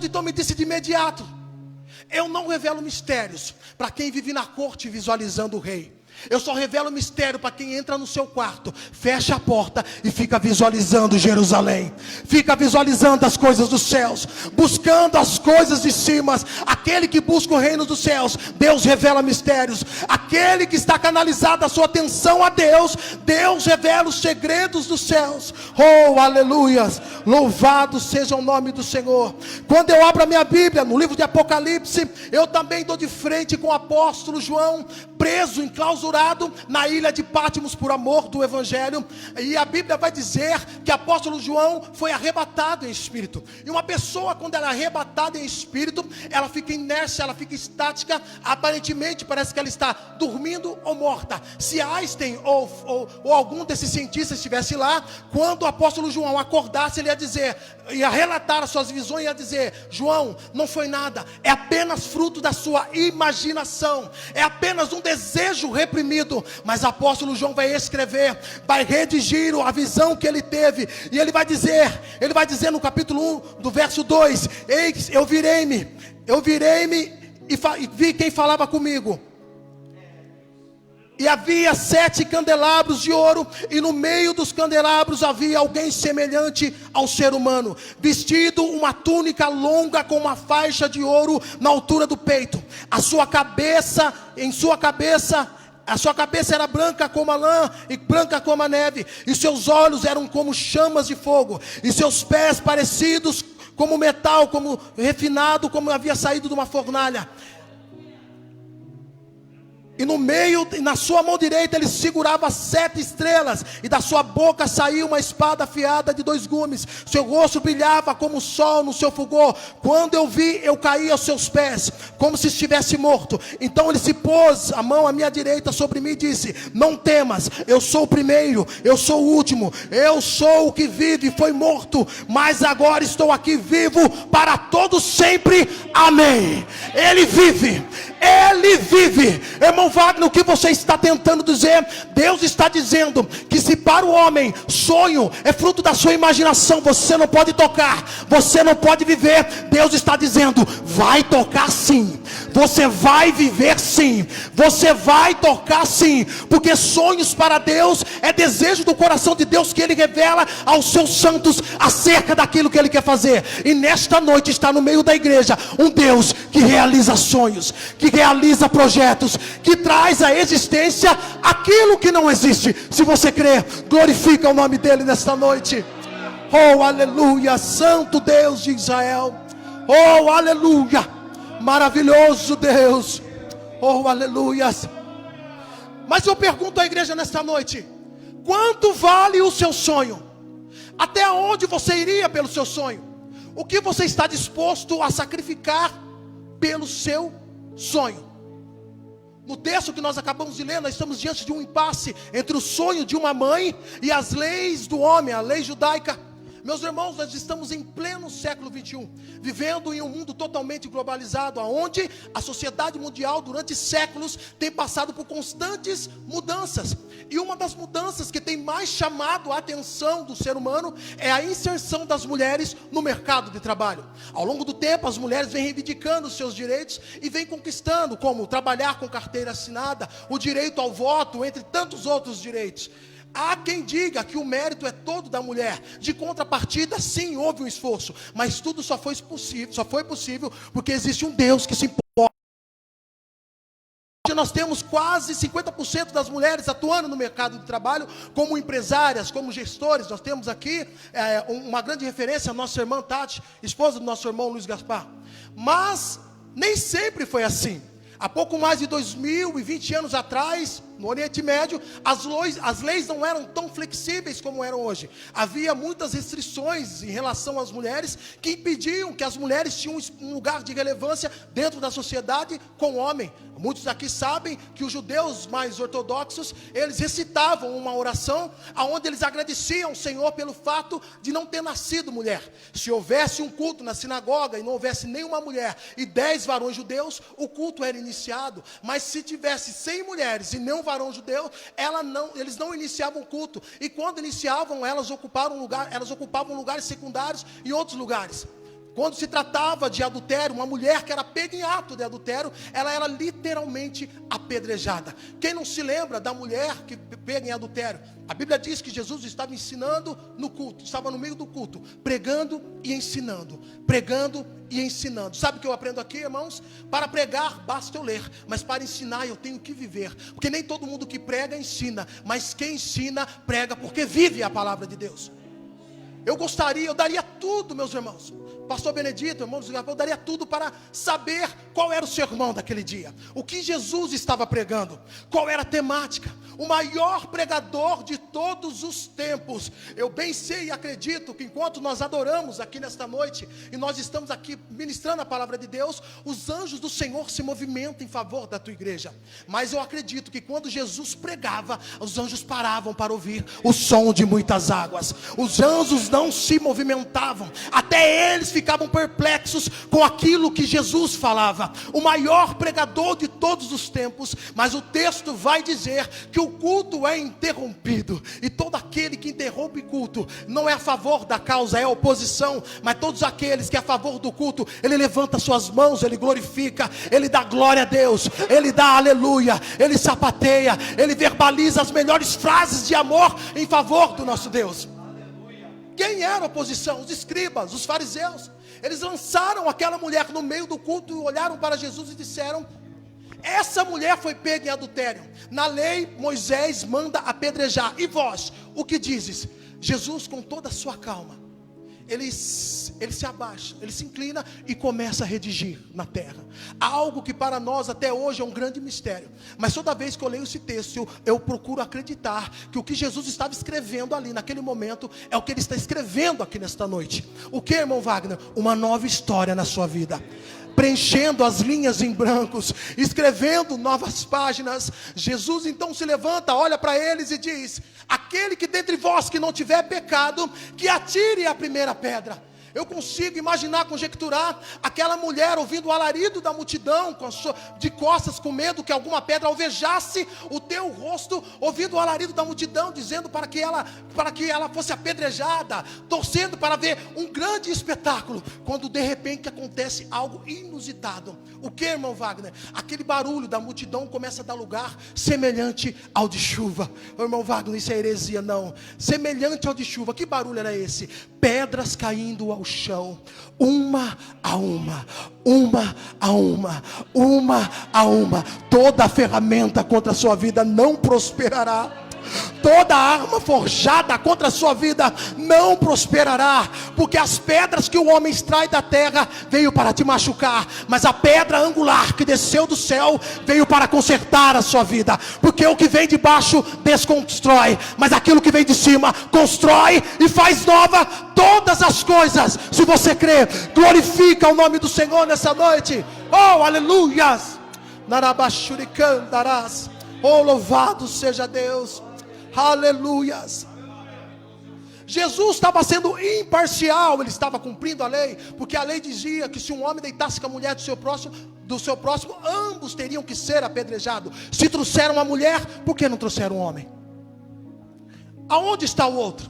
Deus então me disse de imediato: eu não revelo mistérios para quem vive na corte visualizando o rei. Eu só revelo mistério para quem entra no seu quarto, fecha a porta e fica visualizando Jerusalém, fica visualizando as coisas dos céus, buscando as coisas de cima. Aquele que busca o reino dos céus, Deus revela mistérios. Aquele que está canalizado a sua atenção a Deus, Deus revela os segredos dos céus. Oh, aleluias, louvado seja o nome do Senhor. Quando eu abro a minha Bíblia no livro de Apocalipse, eu também dou de frente com o apóstolo João, preso, enclausurado na ilha de Patmos por amor do Evangelho. E a Bíblia vai dizer que o apóstolo João foi arrebatado em espírito. E uma pessoa, quando ela é arrebatada em espírito, ela fica inércia, ela fica estática. Aparentemente parece que ela está dormindo ou morta. Se Einstein ou algum desses cientistas estivesse lá, quando o apóstolo João acordasse, ele ia dizer, ia relatar as suas visões, ia dizer: João, não foi nada, é apenas fruto da sua imaginação, é apenas um desejo reprimido. Mas o apóstolo João vai escrever, vai redigir a visão que ele teve, e ele vai dizer no capítulo 1, do verso 2: eis, eu virei-me e vi quem falava comigo. E havia 7 candelabros de ouro, e no meio dos candelabros havia alguém semelhante ao ser humano, vestido uma túnica longa com uma faixa de ouro na altura do peito. A sua cabeça era branca como a lã e branca como a neve, e seus olhos eram como chamas de fogo, e seus pés parecidos como metal, como refinado, como havia saído de uma fornalha. E no meio, na sua mão direita, ele segurava 7 estrelas, e da sua boca saía uma espada afiada de 2 gumes. Seu rosto brilhava como o sol no seu fulgor. Quando eu vi, eu caí aos seus pés, como se estivesse morto. Então ele se pôs a mão à minha direita sobre mim e disse: não temas, eu sou o primeiro, eu sou o último, eu sou o que vive e foi morto, mas agora estou aqui vivo para todos sempre. Amém. Ele vive, ele vive. Irmão Wagner, o que você está tentando dizer? Deus está dizendo que se para o homem sonho é fruto da sua imaginação, você não pode tocar, você não pode viver. Deus está dizendo: vai tocar sim, você vai viver sim, você vai tocar sim, porque sonhos para Deus é desejo do coração de Deus que Ele revela aos seus santos acerca daquilo que Ele quer fazer. E nesta noite está no meio da igreja um Deus que realiza sonhos, que realiza projetos, que traz à existência aquilo que não existe. Se você crê, glorifica o nome dele nesta noite. Oh, aleluia, Santo Deus de Israel. Oh, aleluia, maravilhoso Deus. Oh, aleluia. Mas eu pergunto à igreja nesta noite: quanto vale o seu sonho? Até onde você iria pelo seu sonho? O que você está disposto a sacrificar pelo seu sonho? No texto que nós acabamos de ler, nós estamos diante de um impasse entre o sonho de uma mãe e as leis do homem, a lei judaica. Meus irmãos, nós estamos em pleno século 21, vivendo em um mundo totalmente globalizado, onde a sociedade mundial durante séculos tem passado por constantes mudanças. E uma das mudanças que tem mais chamado a atenção do ser humano é a inserção das mulheres no mercado de trabalho. Ao longo do tempo, as mulheres vêm reivindicando os seus direitos e vêm conquistando, como trabalhar com carteira assinada, o direito ao voto, entre tantos outros direitos. Há quem diga que o mérito é todo da mulher. De contrapartida, sim, houve um esforço, mas tudo só foi possível porque existe um Deus que se importa. Nós temos quase 50% das mulheres atuando no mercado de trabalho como empresárias, como gestores. Nós temos aqui uma grande referência, a nossa irmã Tati, esposa do nosso irmão Luiz Gaspar. Mas nem sempre foi assim. Há pouco mais de 2020 anos atrás, no Oriente Médio, as leis não eram tão flexíveis como eram hoje. Havia muitas restrições em relação às mulheres, que impediam que as mulheres tinham um lugar de relevância dentro da sociedade com o homem. Muitos aqui sabem que os judeus mais ortodoxos, eles recitavam uma oração, onde eles agradeciam ao Senhor pelo fato de não ter nascido mulher. Se houvesse um culto na sinagoga e não houvesse nenhuma mulher e 10 varões judeus, o culto era iniciado. Mas se tivesse 100 mulheres e nenhum varão judeu, eles não iniciavam o culto. E quando iniciavam, elas ocupavam lugares secundários em outros lugares. Quando se tratava de adultério, uma mulher que era pega em ato de adultério, ela era literalmente apedrejada. Quem não se lembra da mulher que pega em adultério? A Bíblia diz que Jesus estava ensinando no culto, estava no meio do culto, pregando e ensinando, pregando e ensinando. Sabe o que eu aprendo aqui, irmãos? Para pregar basta eu ler, mas para ensinar eu tenho que viver, porque nem todo mundo que prega ensina, mas quem ensina prega porque vive a palavra de Deus. Eu daria tudo, meus irmãos, pastor Benedito, irmãos, eu daria tudo para saber qual era o sermão daquele dia, o que Jesus estava pregando, qual era a temática. O maior pregador de todos os tempos. Eu bem sei e acredito que enquanto nós adoramos aqui nesta noite, e nós estamos aqui ministrando a palavra de Deus, os anjos do Senhor se movimentam em favor da tua igreja. Mas eu acredito que quando Jesus pregava, os anjos paravam para ouvir o som de muitas águas. Os anjos não se movimentavam, até eles ficavam perplexos com aquilo que Jesus falava. O maior pregador de todos os tempos. Mas o texto vai dizer que o culto é interrompido, e todo aquele que interrompe culto não é a favor da causa, é a oposição. Mas todos aqueles que é a favor do culto, ele levanta suas mãos, ele glorifica, ele dá glória a Deus, ele dá aleluia, ele sapateia, ele verbaliza as melhores frases de amor em favor do nosso Deus. Quem era a oposição? Os escribas, os fariseus. Eles lançaram aquela mulher no meio do culto e olharam para Jesus e disseram: essa mulher foi pega em adultério. Na lei, Moisés manda apedrejar. E vós, o que dizes? Jesus, com toda a sua calma, ele se abaixa, ele se inclina e começa a redigir na terra. Algo que para nós até hoje é um grande mistério. Mas toda vez que eu leio esse texto, eu procuro acreditar que o que Jesus estava escrevendo ali naquele momento é o que ele está escrevendo aqui nesta noite. O que, irmão Wagner? Uma nova história na sua vida, preenchendo as linhas em brancos, escrevendo novas páginas. Jesus então se levanta, olha para eles e diz: aquele que dentre vós que não tiver pecado, que atire a primeira pedra. Eu consigo imaginar, conjecturar aquela mulher ouvindo o alarido da multidão, de costas, com medo que alguma pedra alvejasse o teu rosto, ouvindo o alarido da multidão, dizendo para que ela fosse apedrejada, torcendo para ver um grande espetáculo, quando de repente acontece algo inusitado. O que, irmão Wagner? Aquele barulho da multidão começa a dar lugar semelhante ao de chuva. Irmão Wagner, isso é heresia, não. Semelhante ao de chuva. Que barulho era esse? Pedras caindo ao chão, uma a uma, uma a uma, uma a uma. Toda a ferramenta contra a sua vida não prosperará. Toda arma forjada contra a sua vida não prosperará, porque as pedras que o homem extrai da terra veio para te machucar, mas a pedra angular que desceu do céu veio para consertar a sua vida. Porque o que vem de baixo desconstrói, mas aquilo que vem de cima constrói e faz nova todas as coisas. Se você crê, glorifica o nome do Senhor nessa noite. Oh, aleluias! Narabashurikandarás. Oh, louvado seja Deus. Aleluias. Jesus estava sendo imparcial, ele estava cumprindo a lei, porque a lei dizia que se um homem deitasse com a mulher do seu próximo, ambos teriam que ser apedrejados. Se trouxeram uma mulher, por que não trouxeram um homem? Aonde está o outro?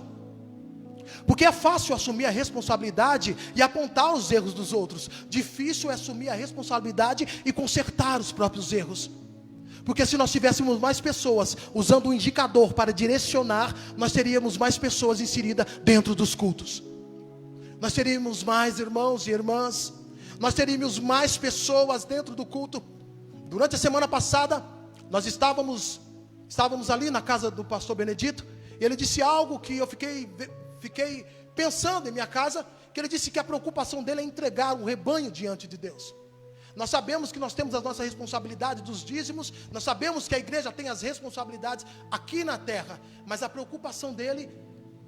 Porque é fácil assumir a responsabilidade e apontar os erros dos outros, difícil é assumir a responsabilidade e consertar os próprios erros. Porque se nós tivéssemos mais pessoas usando um indicador para direcionar, nós teríamos mais pessoas inseridas dentro dos cultos. Nós teríamos mais irmãos e irmãs. Nós teríamos mais pessoas dentro do culto. Durante a semana passada, nós estávamos ali na casa do pastor Benedito. E ele disse algo que eu fiquei pensando em minha casa. Que ele disse que a preocupação dele é entregar um rebanho diante de Deus. Nós sabemos que nós temos a nossa responsabilidade dos dízimos, nós sabemos que a igreja tem as responsabilidades aqui na terra, mas a preocupação dele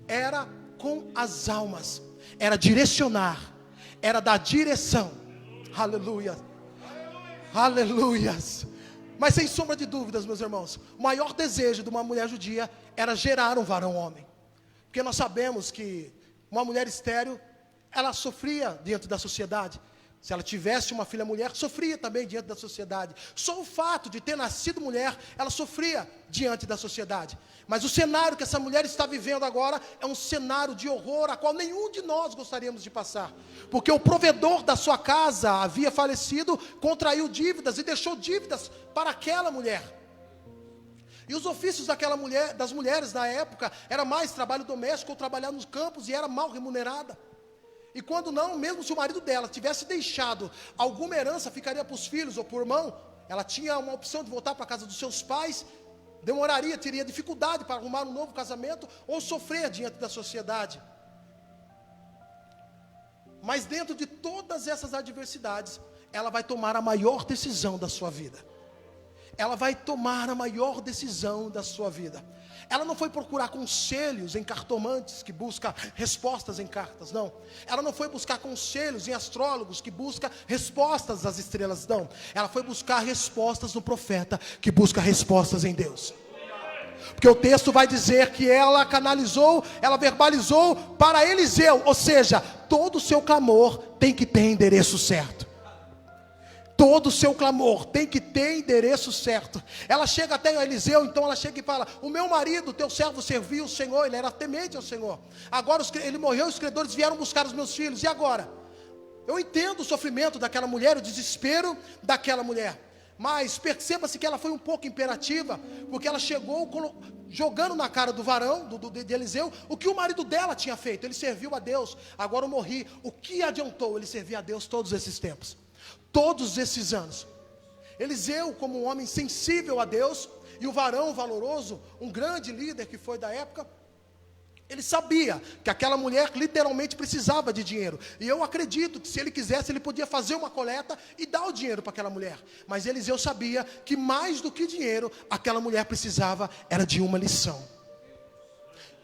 era com as almas, era direcionar, era dar direção. Aleluia, aleluias. Mas sem sombra de dúvidas, meus irmãos, o maior desejo de uma mulher judia era gerar um varão homem, porque nós sabemos que uma mulher estéril, ela sofria diante da sociedade. Se ela tivesse uma filha mulher, sofria também diante da sociedade. Só o fato de ter nascido mulher, ela sofria diante da sociedade. Mas o cenário que essa mulher está vivendo agora é um cenário de horror, a qual nenhum de nós gostaríamos de passar. Porque o provedor da sua casa havia falecido, contraiu dívidas e deixou dívidas para aquela mulher. E os ofícios daquela mulher, das mulheres na época, era mais trabalho doméstico ou trabalhar nos campos, e era mal remunerada. E quando não, mesmo se o marido dela tivesse deixado alguma herança, ficaria para os filhos ou para o irmão, ela tinha uma opção de voltar para a casa dos seus pais, demoraria, teria dificuldade para arrumar um novo casamento, ou sofrer diante da sociedade. Mas dentro de todas essas adversidades, ela vai tomar a maior decisão da sua vida. Ela vai tomar a maior decisão da sua vida. Ela não foi procurar conselhos em cartomantes que busca respostas em cartas, não. Ela não foi buscar conselhos em astrólogos que busca respostas das estrelas, não. Ela foi buscar respostas no profeta que busca respostas em Deus. Porque o texto vai dizer que ela canalizou, ela verbalizou para Eliseu, ou seja, todo o seu clamor tem que ter endereço certo. Todo o seu clamor tem que ter endereço certo. Ela chega até Eliseu, então ela chega e fala: o meu marido, teu servo, serviu o Senhor, ele era temente ao Senhor. Agora ele morreu, os credores vieram buscar os meus filhos, e agora? Eu entendo o sofrimento daquela mulher, o desespero daquela mulher. Mas perceba-se que ela foi um pouco imperativa, porque ela chegou jogando na cara do varão, de Eliseu, o que o marido dela tinha feito. Ele serviu a Deus, agora eu morri. O que adiantou ele servir a Deus todos esses tempos? Todos esses anos. Eliseu, como um homem sensível a Deus, e o varão valoroso, um grande líder que foi da época, ele sabia que aquela mulher literalmente precisava de dinheiro. E eu acredito que se ele quisesse, ele podia fazer uma coleta e dar o dinheiro para aquela mulher. Mas Eliseu sabia que mais do que dinheiro, aquela mulher precisava era de uma lição.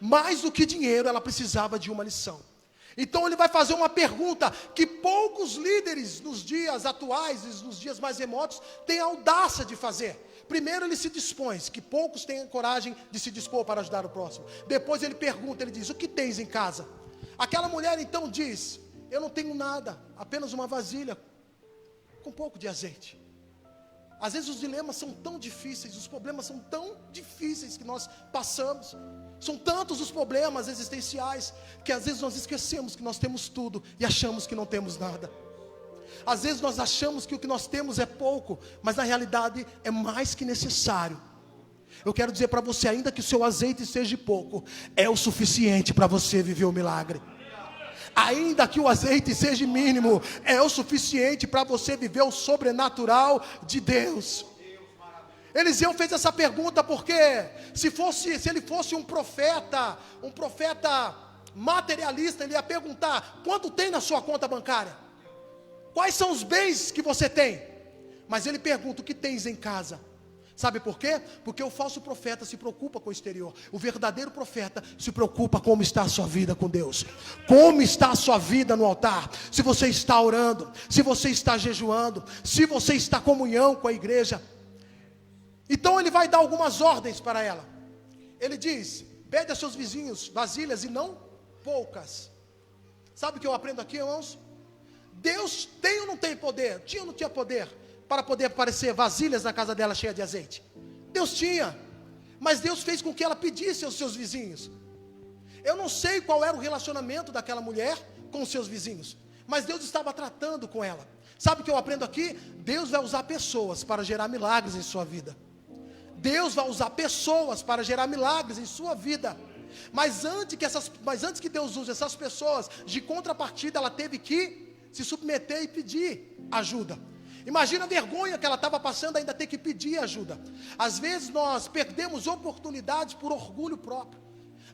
Mais do que dinheiro, ela precisava de uma lição. Então ele vai fazer uma pergunta que poucos líderes nos dias atuais, nos dias mais remotos, têm a audácia de fazer. Primeiro ele se dispõe, que poucos têm coragem de se dispor para ajudar o próximo. Depois ele pergunta, ele diz: o que tens em casa? Aquela mulher então diz: eu não tenho nada, apenas uma vasilha com um pouco de azeite. Às vezes os dilemas são tão difíceis, os problemas são tão difíceis que nós passamos. São tantos os problemas existenciais, que às vezes nós esquecemos que nós temos tudo e achamos que não temos nada. Às vezes nós achamos que o que nós temos é pouco, mas na realidade é mais que necessário. Eu quero dizer para você, ainda que o seu azeite seja pouco, é o suficiente para você viver o milagre. Ainda que o azeite seja mínimo, é o suficiente para você viver o sobrenatural de Deus. Eliseu fez essa pergunta porque se ele fosse um profeta materialista, ele ia perguntar: quanto tem na sua conta bancária? Quais são os bens que você tem? Mas ele pergunta: o que tens em casa? Sabe por quê? Porque o falso profeta se preocupa com o exterior. O verdadeiro profeta se preocupa como está a sua vida com Deus. Como está a sua vida no altar. Se você está orando, se você está jejuando, se você está em comunhão com a igreja. Então ele vai dar algumas ordens para ela. Ele diz: pede a seus vizinhos vasilhas, e não poucas. Sabe o que eu aprendo aqui, irmãos? Deus tem ou não tem poder? Tinha ou não tinha poder para poder aparecer vasilhas na casa dela cheia de azeite? Deus tinha, mas Deus fez com que ela pedisse aos seus vizinhos. Eu não sei qual era o relacionamento daquela mulher com os seus vizinhos, mas Deus estava tratando com ela. Sabe o que eu aprendo aqui? Deus vai usar pessoas para gerar milagres em sua vida. Deus vai usar pessoas para gerar milagres em sua vida. Mas antes que Deus use essas pessoas, de contrapartida, ela teve que se submeter e pedir ajuda. Imagina a vergonha que ela estava passando, ainda ter que pedir ajuda. Às vezes nós perdemos oportunidades por orgulho próprio.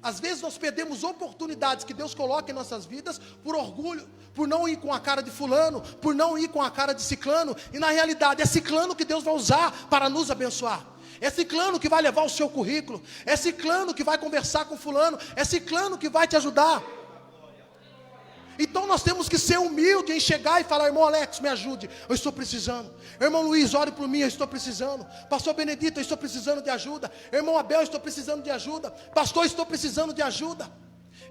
Às vezes nós perdemos oportunidades que Deus coloca em nossas vidas por orgulho, por não ir com a cara de fulano, por não ir com a cara de ciclano. E na realidade é ciclano que Deus vai usar para nos abençoar. É ciclano que vai levar o seu currículo. É ciclano que vai conversar com fulano. É ciclano que vai te ajudar. Então nós temos que ser humildes em chegar e falar: irmão Alex, me ajude, eu estou precisando. Irmão Luiz, ore por mim, eu estou precisando. Pastor Benedito, eu estou precisando de ajuda. Irmão Abel, eu estou precisando de ajuda. Pastor, eu estou precisando de ajuda.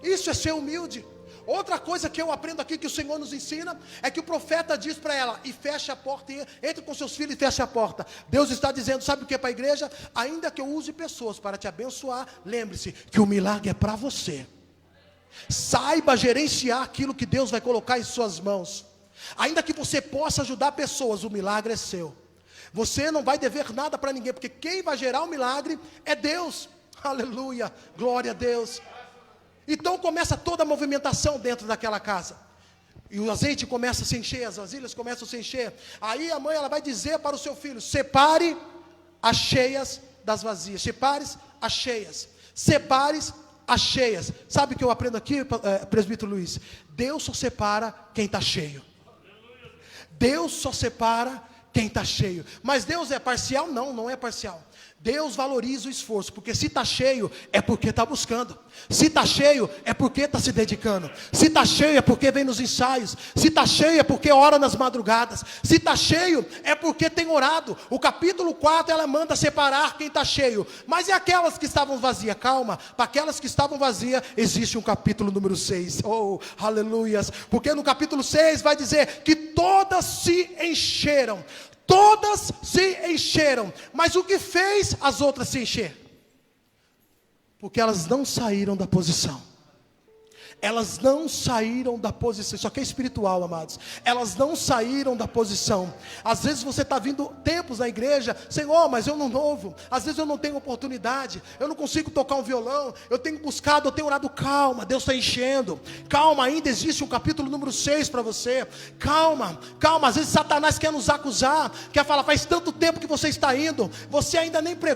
Isso é ser humilde. Outra coisa que eu aprendo aqui, que o Senhor nos ensina, é que o profeta diz para ela, e fecha a porta, entre com seus filhos e fecha a porta. Deus está dizendo, sabe o que é para a igreja? Ainda que eu use pessoas para te abençoar, lembre-se que o milagre é para você. Saiba gerenciar aquilo que Deus vai colocar em suas mãos. Ainda que você possa ajudar pessoas, o milagre é seu. Você não vai dever nada para ninguém, porque quem vai gerar o milagre é Deus. Aleluia, glória a Deus. Então começa toda a movimentação dentro daquela casa. E o azeite começa a se encher, as vasilhas começam a se encher. Aí a mãe ela vai dizer para o seu filho: separe as cheias das vazias. Separe as cheias. Separe as cheias. Sabe o que eu aprendo aqui, presbítero Luiz? Deus só separa quem está cheio. Deus só separa quem está cheio. Mas Deus é parcial? Não, não é parcial. Deus valoriza o esforço, porque se está cheio, é porque está buscando. Se está cheio, é porque está se dedicando. Se está cheio, é porque vem nos ensaios. Se está cheio, é porque ora nas madrugadas. Se está cheio, é porque tem orado. O capítulo 4, ela manda separar quem está cheio. Mas e aquelas que estavam vazias? Calma, para aquelas que estavam vazias, existe um capítulo número 6. Oh, aleluias. Porque no capítulo 6 vai dizer que todas se encheram. Todas se encheram. Mas o que fez as outras se encher? Porque elas não saíram da posição. Elas não saíram da posição. Isso aqui é espiritual, amados. Elas não saíram da posição. Às vezes você está vindo tempos na igreja: Senhor, mas eu não novo. Às vezes eu não tenho oportunidade. Eu não consigo tocar um violão. Eu tenho buscado, eu tenho orado. Calma, Deus está enchendo. Calma, ainda existe um capítulo número 6 para você. Calma, calma. Às vezes Satanás quer nos acusar. Quer falar: faz tanto tempo que você está indo. Você ainda nem pregou.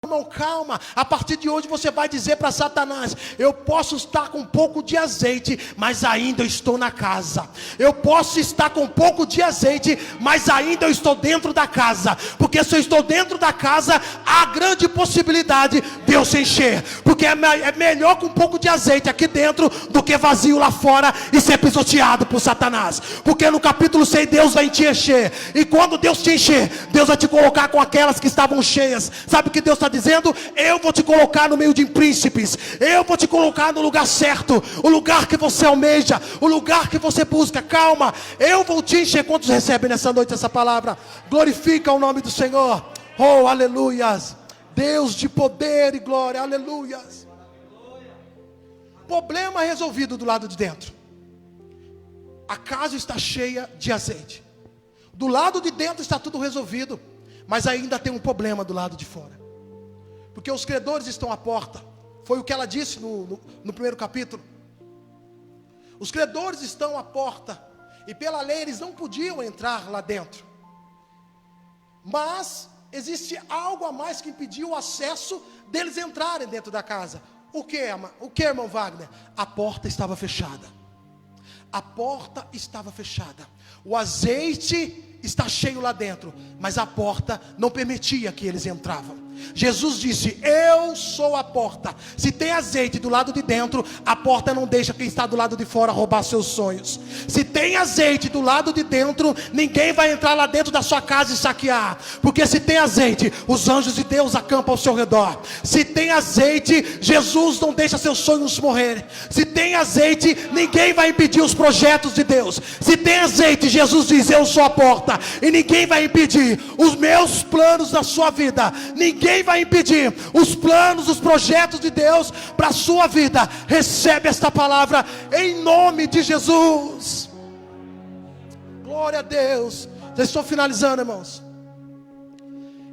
Irmão, calma, a partir de hoje você vai dizer para Satanás: eu posso estar com um pouco de azeite, mas ainda eu estou na casa. Eu posso estar com um pouco de azeite, mas ainda eu estou dentro da casa. Porque se eu estou dentro da casa, há grande possibilidade de eu se encher. Porque é melhor com um pouco de azeite aqui dentro do que vazio lá fora e ser pisoteado por Satanás. Porque no capítulo 6 Deus vai te encher. E quando Deus te encher, Deus vai te colocar com aquelas que estavam cheias. Sabe o que Deus está dizendo? Eu vou te colocar no meio de príncipes. Eu vou te colocar no lugar certo. O lugar que você almeja. O lugar que você busca. Calma, eu vou te encher. Quantos recebem nessa noite essa palavra? Glorifica o nome do Senhor. Oh, aleluias. Deus de poder e glória. Aleluias. Problema resolvido do lado de dentro. A casa está cheia de azeite. Do lado de dentro está tudo resolvido, mas ainda tem um problema do lado de fora. Porque os credores estão à porta. Foi o que ela disse no primeiro capítulo. Os credores estão à porta. E pela lei eles não podiam entrar lá dentro. Mas existe algo a mais que impediu o acesso deles entrarem dentro da casa. O que, irmão Wagner? A porta estava fechada. A porta estava fechada. O azeite está cheio lá dentro, mas a porta não permitia que eles entravam. Jesus disse: eu sou a porta. Se tem azeite do lado de dentro, a porta não deixa quem está do lado de fora roubar seus sonhos. Se tem azeite do lado de dentro, ninguém vai entrar lá dentro da sua casa e saquear. Porque se tem azeite, os anjos de Deus acampam ao seu redor. Se tem azeite, Jesus não deixa seus sonhos morrerem. Se tem azeite, ninguém vai impedir os projetos de Deus. Se tem azeite, Jesus diz: eu sou a porta. E ninguém vai impedir os meus planos na sua vida. Ninguém vai impedir os planos, os projetos de Deus para a sua vida. Recebe esta palavra em nome de Jesus. Glória a Deus. Já estou finalizando, irmãos.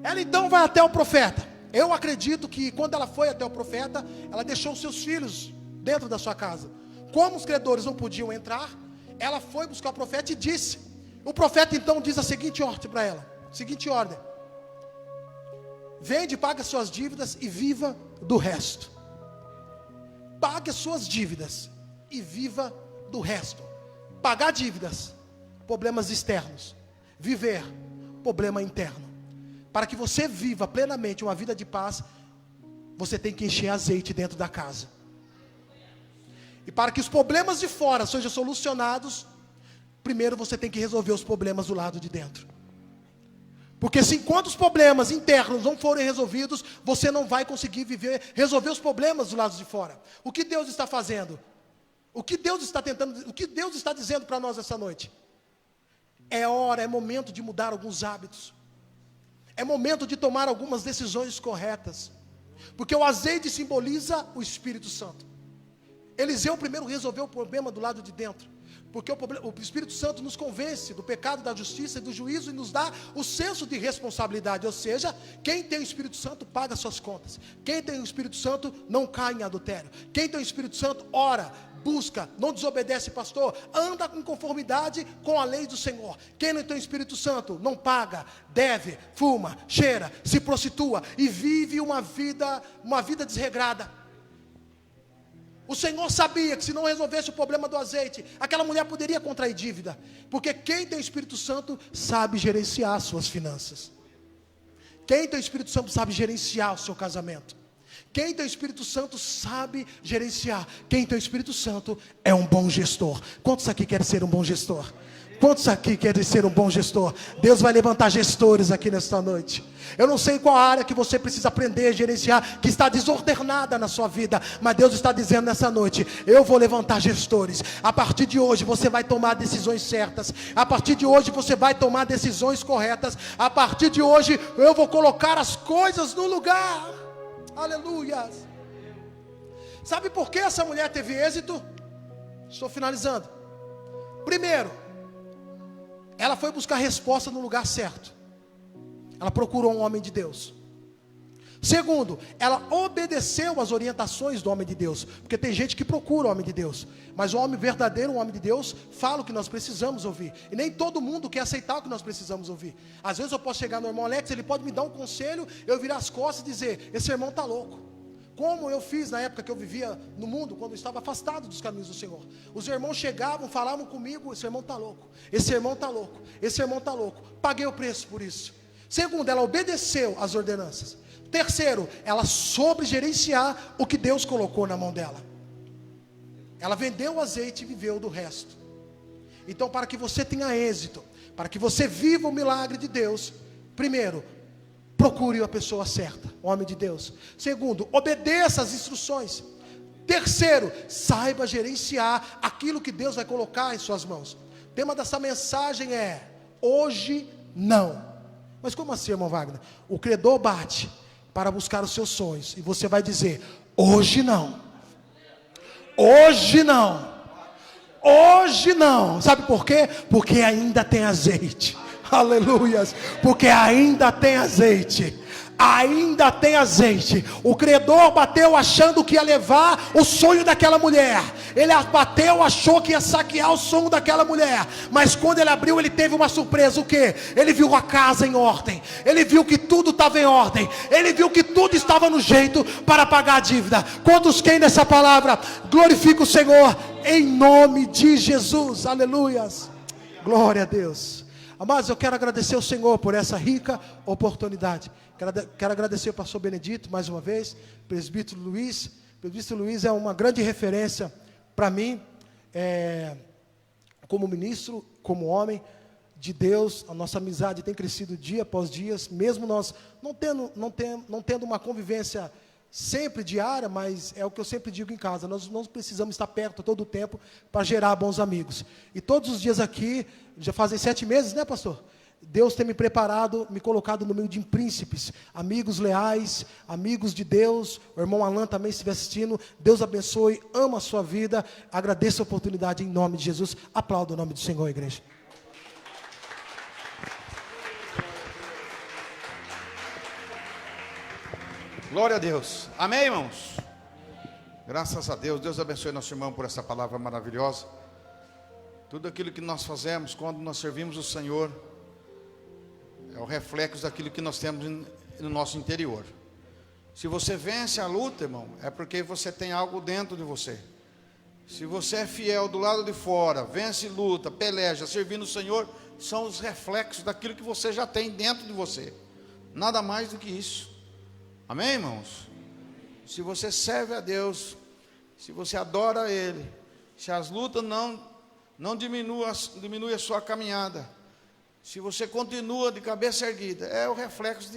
Ela então vai até o profeta. Eu acredito que quando ela foi até o profeta, ela deixou os seus filhos dentro da sua casa. Como os credores não podiam entrar, ela foi buscar o profeta e disse. O profeta então diz a seguinte ordem para ela. Seguinte ordem: vende, paga suas dívidas e viva do resto. Pague as suas dívidas e viva do resto. Pagar dívidas, problemas externos. Viver, problema interno. Para que você viva plenamente uma vida de paz, você tem que encher azeite dentro da casa. E para que os problemas de fora sejam solucionados, primeiro você tem que resolver os problemas do lado de dentro. Porque se enquanto os problemas internos não forem resolvidos, você não vai conseguir resolver os problemas do lado de fora. O que Deus está fazendo? O que Deus está dizendo para nós essa noite? É momento de mudar alguns hábitos. É momento de tomar algumas decisões corretas. Porque o azeite simboliza o Espírito Santo. Eliseu primeiro resolveu o problema do lado de dentro. Porque o Espírito Santo nos convence do pecado, da justiça e do juízo e nos dá o senso de responsabilidade. Ou seja, quem tem o Espírito Santo paga suas contas. Quem tem o Espírito Santo não cai em adultério. Quem tem o Espírito Santo ora, busca, não desobedece pastor, anda com conformidade com a lei do Senhor. Quem não tem o Espírito Santo não paga, deve, fuma, cheira, se prostitua e vive uma vida desregrada. O Senhor sabia que se não resolvesse o problema do azeite, aquela mulher poderia contrair dívida. Porque quem tem o Espírito Santo sabe gerenciar suas finanças. Quem tem o Espírito Santo sabe gerenciar o seu casamento. Quem tem o Espírito Santo sabe gerenciar. Quem tem o Espírito Santo é um bom gestor. Quantos aqui querem ser um bom gestor? Quantos aqui querem ser um bom gestor? Deus vai levantar gestores aqui nesta noite. Eu não sei qual área que você precisa aprender a gerenciar, que está desordenada na sua vida, mas Deus está dizendo nessa noite: eu vou levantar gestores. A partir de hoje você vai tomar decisões certas. A partir de hoje você vai tomar decisões corretas. A partir de hoje eu vou colocar as coisas no lugar. Aleluia. Sabe por que essa mulher teve êxito? Estou finalizando. Primeiro, ela foi buscar resposta no lugar certo. Ela procurou um homem de Deus. Segundo, ela obedeceu às orientações do homem de Deus. Porque tem gente que procura o homem de Deus, mas o homem verdadeiro, o homem de Deus, fala o que nós precisamos ouvir. E nem todo mundo quer aceitar o que nós precisamos ouvir. Às vezes eu posso chegar no irmão Alex, ele pode me dar um conselho, eu virar as costas e dizer: esse irmão está louco. Como eu fiz na época que eu vivia no mundo, quando eu estava afastado dos caminhos do Senhor. Os irmãos chegavam, falavam comigo: esse irmão está louco, esse irmão está louco, esse irmão está louco. Paguei o preço por isso. Segundo, ela obedeceu às ordenanças. Terceiro, ela soube gerenciar o que Deus colocou na mão dela. Ela vendeu o azeite e viveu do resto. Então, para que você tenha êxito, para que você viva o milagre de Deus, primeiro, procure a pessoa certa, o homem de Deus. Segundo, obedeça às instruções. Terceiro, saiba gerenciar aquilo que Deus vai colocar em suas mãos. O tema dessa mensagem é: hoje não. Mas como assim, irmão Wagner? O credor bate para buscar os seus sonhos, e você vai dizer: hoje não. Hoje não. Hoje não. Sabe por quê? Porque ainda tem azeite. Aleluias. Porque ainda tem azeite. Ainda tem azeite. O credor bateu achando que ia levar o sonho daquela mulher. Ele bateu, achou que ia saquear o sonho daquela mulher. Mas quando ele abriu, ele teve uma surpresa. O quê? Ele viu a casa em ordem. Ele viu que tudo estava em ordem. Ele viu que tudo estava no jeito para pagar a dívida. Quantos quem nessa palavra glorifica o Senhor em nome de Jesus? Aleluias. Glória a Deus. Amados, eu quero agradecer ao Senhor por essa rica oportunidade. Quero agradecer ao pastor Benedito mais uma vez, presbítero Luiz. O presbítero Luiz é uma grande referência para mim, como ministro, como homem de Deus. A nossa amizade tem crescido dia após dia, mesmo nós não tendo uma convivência sempre diária, mas é o que eu sempre digo em casa: nós não precisamos estar perto todo o tempo para gerar bons amigos. E todos os dias aqui, já fazem 7 meses, né, pastor? Deus tem me preparado, me colocado no meio de príncipes, amigos leais, amigos de Deus. O irmão Alan também estiver assistindo. Deus abençoe, ama a sua vida. Agradeço a oportunidade em nome de Jesus. Aplauda o nome do Senhor, igreja. Glória a Deus. Amém, irmãos? Graças a Deus. Deus abençoe nosso irmão por essa palavra maravilhosa. Tudo aquilo que nós fazemos quando nós servimos o Senhor é o reflexo daquilo que nós temos no nosso interior. Se você vence a luta, irmão, é porque você tem algo dentro de você. Se você é fiel do lado de fora, vence luta, peleja, servindo o Senhor, são os reflexos daquilo que você já tem dentro de você. Nada mais do que isso. Amém, irmãos? Se você serve a Deus, se você adora a Ele, se as lutas não diminuem a sua caminhada, se você continua de cabeça erguida, é o reflexo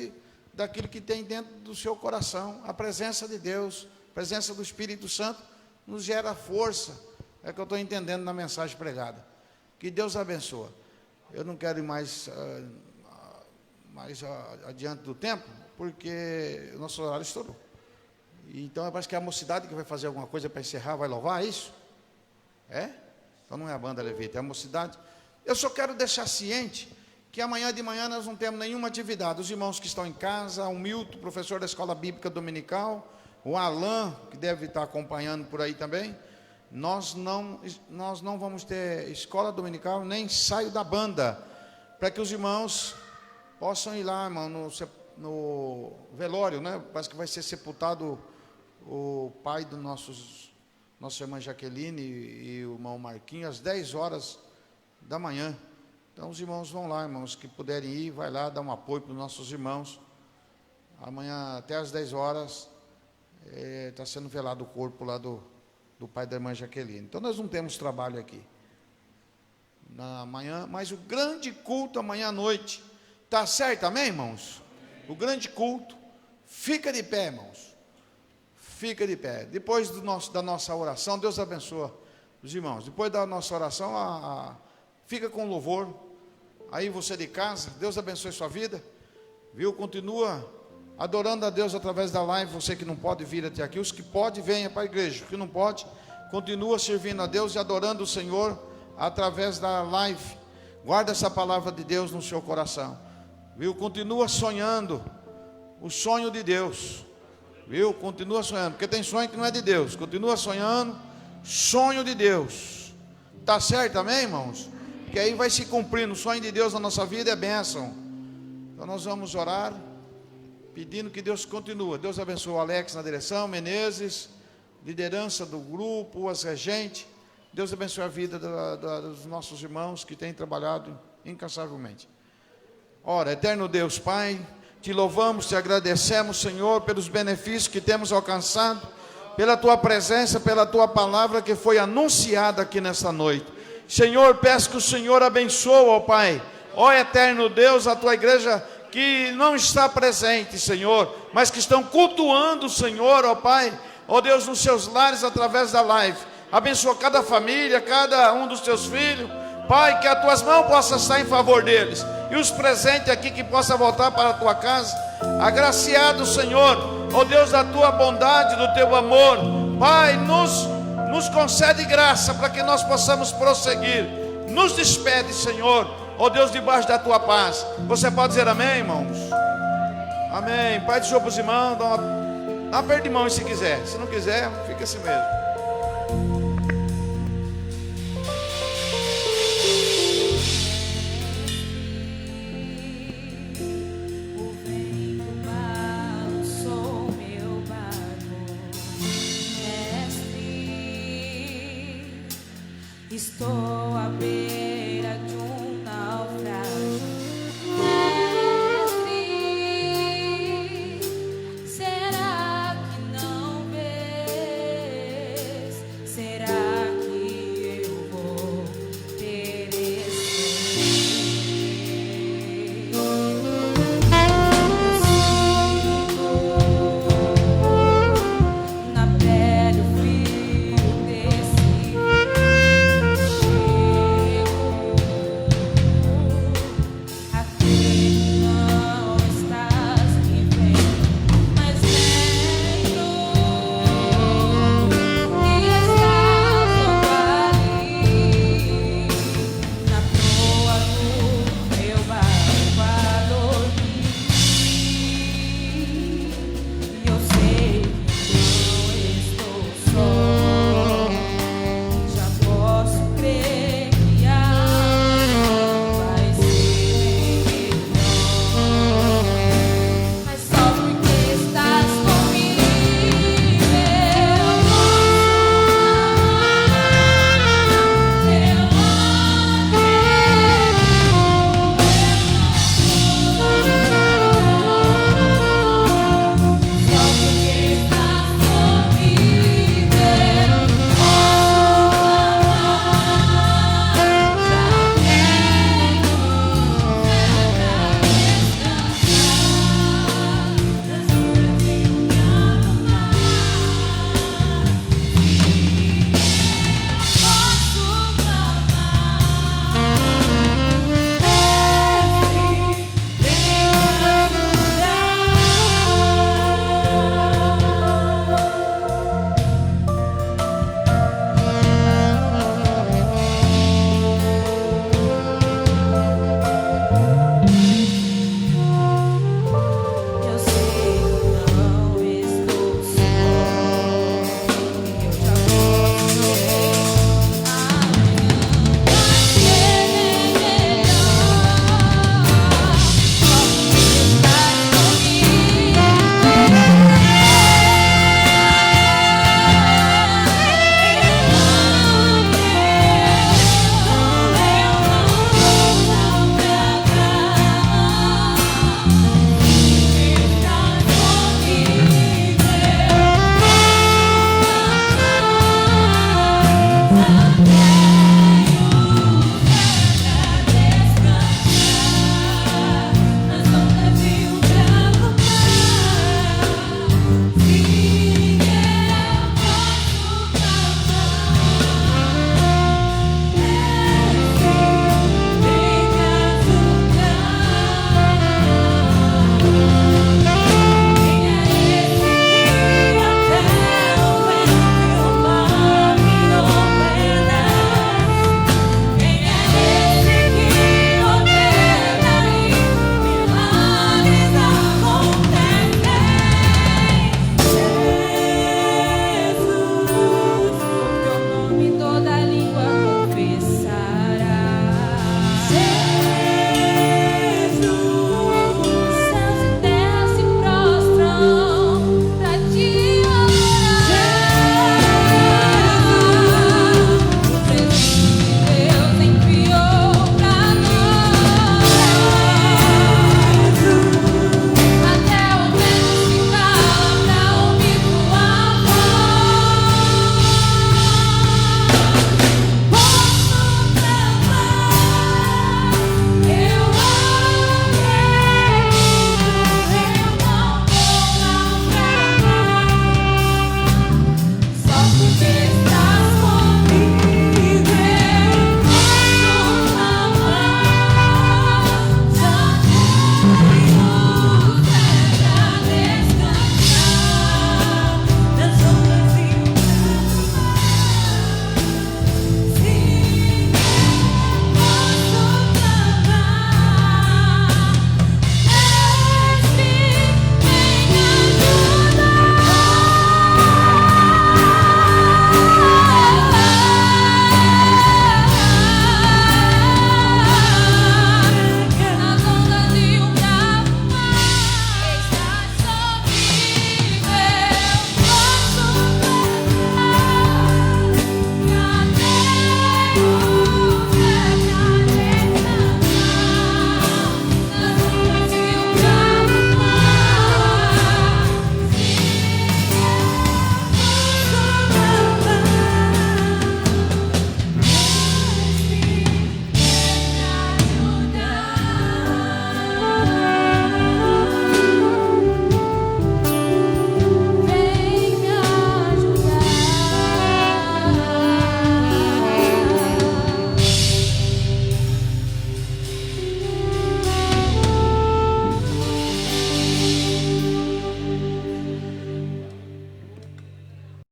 daquilo que tem dentro do seu coração. A presença de Deus, a presença do Espírito Santo nos gera força. É o que eu estou entendendo na mensagem pregada. Que Deus abençoe. Eu não quero ir mais adiante do tempo, porque o nosso horário estourou. Então, eu acho que é a mocidade que vai fazer alguma coisa para encerrar, vai louvar, é isso? É? Então não é a banda levita, é a mocidade. Eu só quero deixar ciente que amanhã de manhã nós não temos nenhuma atividade. Os irmãos que estão em casa, o Milton, professor da Escola Bíblica Dominical, o Alain, que deve estar acompanhando por aí também, nós não vamos ter escola dominical, nem ensaio da banda, para que os irmãos possam ir lá, irmão, no velório, né? Parece que vai ser sepultado o pai do nossa irmã Jaqueline e o irmão Marquinhos, às 10 horas da manhã. Então os irmãos vão lá, irmãos, que puderem ir, vai lá dar um apoio para os nossos irmãos. Amanhã, até às 10 horas, está sendo velado o corpo lá do pai da irmã Jaqueline. Então nós não temos trabalho aqui na manhã, mas o grande culto amanhã à noite, está certo, amém, irmãos? O grande culto, fica de pé, irmãos, fica de pé. Depois da nossa oração, Deus abençoa os irmãos. Depois da nossa oração, fica com louvor. Aí você de casa, Deus abençoe sua vida, viu? Continua adorando a Deus através da live. Você que não pode vir até aqui, os que pode, venha para a igreja. Os que não pode, continua servindo a Deus e adorando o Senhor através da live. Guarda essa palavra de Deus no seu coração, viu? Continua sonhando o sonho de Deus, viu? Continua sonhando, porque tem sonho que não é de Deus. Continua sonhando sonho de Deus, tá certo, amém, irmãos? Que aí vai se cumprindo. O sonho de Deus na nossa vida é bênção. Então nós vamos orar pedindo que Deus continue. Deus abençoe o Alex na direção, Menezes, liderança do grupo, as regentes. Deus abençoe a vida dos nossos irmãos que têm trabalhado incansavelmente. Ora, eterno Deus Pai, te louvamos, te agradecemos, Senhor, pelos benefícios que temos alcançado, pela tua presença, pela tua palavra que foi anunciada aqui nesta noite. Senhor, peço que o Senhor abençoe, ó Pai, ó eterno Deus, a tua igreja que não está presente, Senhor, mas que estão cultuando o Senhor, ó Pai, ó Deus, nos seus lares através da live. Abençoa cada família, cada um dos teus filhos, Pai, que as tuas mãos possam estar em favor deles, e os presentes aqui que possam voltar para a tua casa, agraciado, Senhor, ó Deus, da tua bondade, do teu amor, Pai, nos concede graça para que nós possamos prosseguir. Nos despede, Senhor, ó Deus, debaixo da tua paz. Você pode dizer amém, irmãos? Amém. Pai do Senhor para os irmãos, dá uma aperto de mão se quiser, se não quiser, fica assim mesmo.